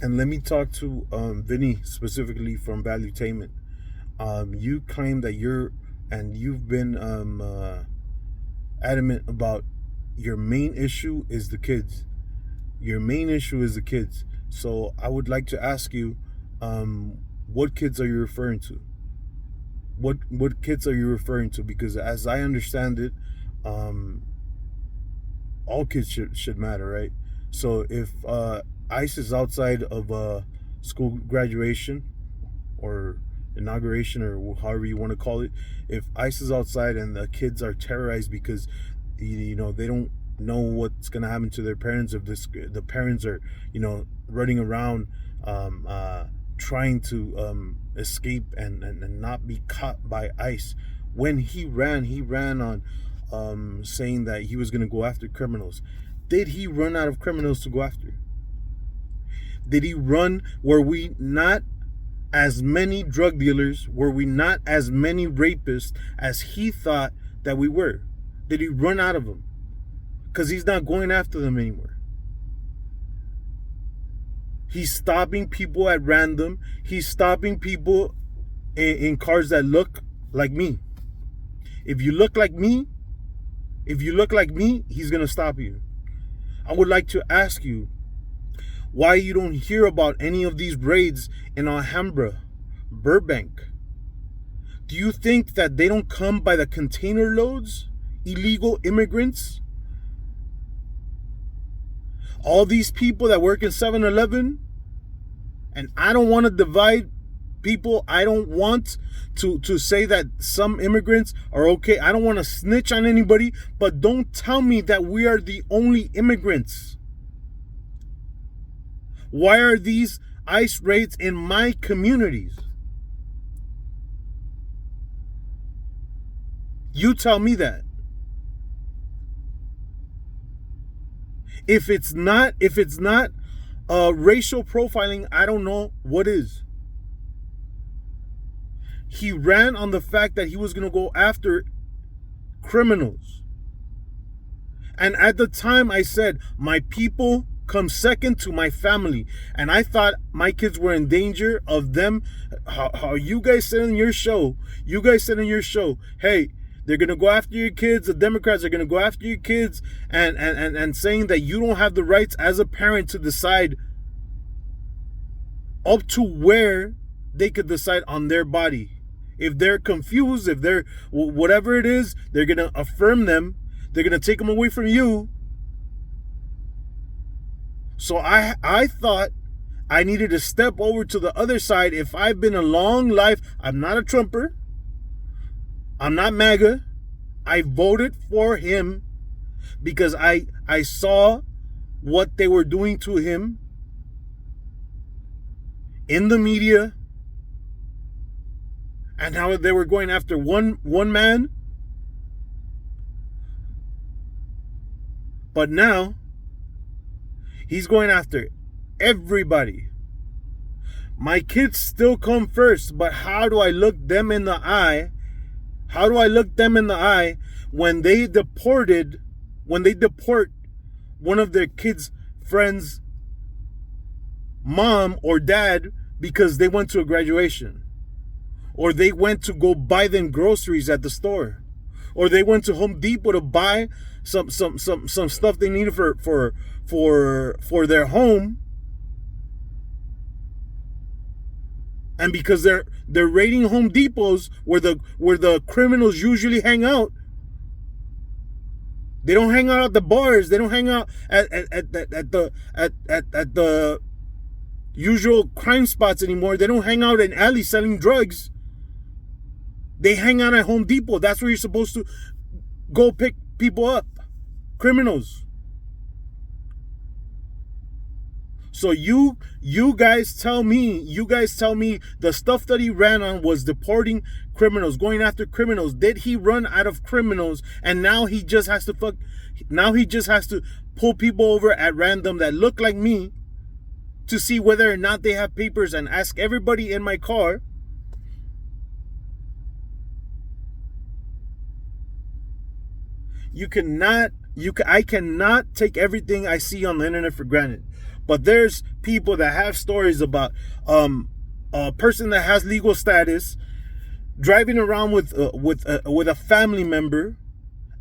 And let me talk to Vinny specifically from Valuetainment. You claim that you've been adamant about your main issue is the kids. Your main issue is the kids. So I would like to ask you, what kids are you referring to? What kids are you referring to? Because as I understand it, um, all kids should matter, right? So if ICE is outside of school graduation or inauguration or however you want to call it, if ICE is outside and the kids are terrorized because they don't know what's going to happen to their parents, if the parents are running around trying to escape and not be caught by ICE. When he ran on saying that he was going to go after criminals. Did he run out of criminals to go after? Did he run? Were we not as many drug dealers? Were we not as many rapists as he thought that we were? Did he run out of them? Because he's not going after them anymore. He's stopping people at random. He's stopping people in cars that look like me. If you look like me, he's going to stop you. I would like to ask you why you don't hear about any of these raids in Alhambra, Burbank. Do you think that they don't come by the container loads? Illegal immigrants? All these people that work in 7-Eleven, and I don't want to divide people. I don't want to say that some immigrants are okay. I don't want to snitch on anybody, but don't tell me that we are the only immigrants. Why are these ICE raids in my communities? You tell me that. If it's not racial profiling, I don't know what is. He ran on the fact that he was going to go after criminals. And at the time I said, my people come second to my family. And I thought my kids were in danger of them. How you guys said in your show, hey, they're going to go after your kids. The Democrats are going to go after your kids and saying that you don't have the rights as a parent to decide up to where they could decide on their body. If they're confused, if they're whatever it is, they're going to affirm them. They're going to take them away from you. So I thought I needed to step over to the other side. If I've been a long life, I'm not a Trumper. I'm not MAGA. I voted for him because I saw what they were doing to him in the media and how they were going after one man. But now he's going after everybody. My kids still come first, but how do I look them in the eye? How do I look them in the eye when they deport one of their kids' friends' mom or dad because they went to a graduation, or they went to go buy them groceries at the store, or they went to Home Depot to buy some stuff they needed for their home. And because they're raiding Home Depots where the criminals usually hang out, they don't hang out at the bars. They don't hang out at the usual crime spots anymore. They don't hang out in alleys selling drugs. They hang out at Home Depot. That's where you're supposed to go pick people up, criminals. So you guys tell me the stuff that he ran on was deporting criminals, going after criminals. Did he run out of criminals and now he just has to pull people over at random that look like me to see whether or not they have papers and ask everybody in my car? I cannot take everything I see on the internet for granted. But there's people that have stories about a person that has legal status driving around with a family member,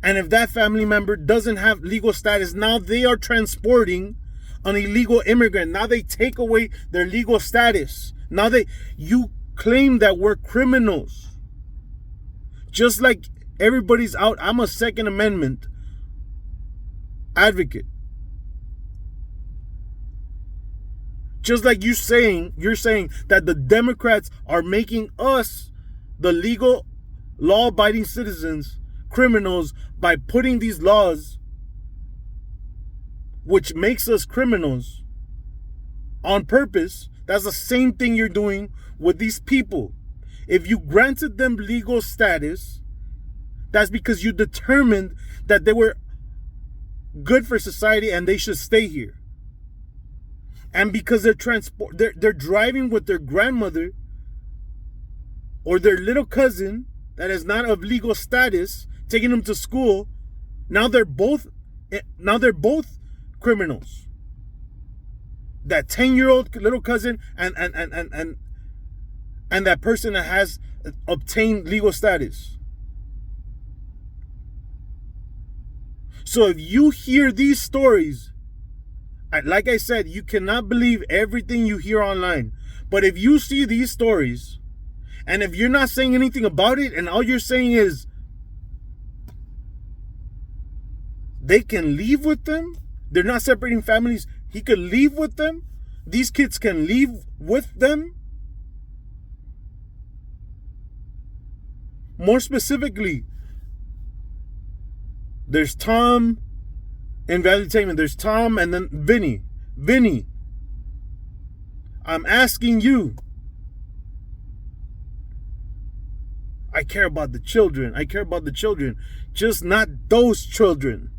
and if that family member doesn't have legal status, now they are transporting an illegal immigrant. Now they take away their legal status. Now you claim that we're criminals. Just like everybody's out. I'm a Second Amendment advocate. Just like you're saying that the Democrats are making us, the legal, law-abiding citizens, criminals by putting these laws which makes us criminals on purpose. That's the same thing you're doing with these people. If you granted them legal status, that's because you determined that they were good for society and they should stay here. And because they're driving with their grandmother or their little cousin that is not of legal status, taking them to school, now they're both criminals. That 10-year-old little cousin and that person that has obtained legal status. So if you hear these stories, like I said, you cannot believe everything you hear online. But if you see these stories, and if you're not saying anything about it, and all you're saying is they can leave with them, they're not separating families, he could leave with them, these kids can leave with them. More specifically, there's Tom in Valuetainment. There's Tom and then Vinny. Vinny, I'm asking you. I care about the children. I care about the children. Just not those children.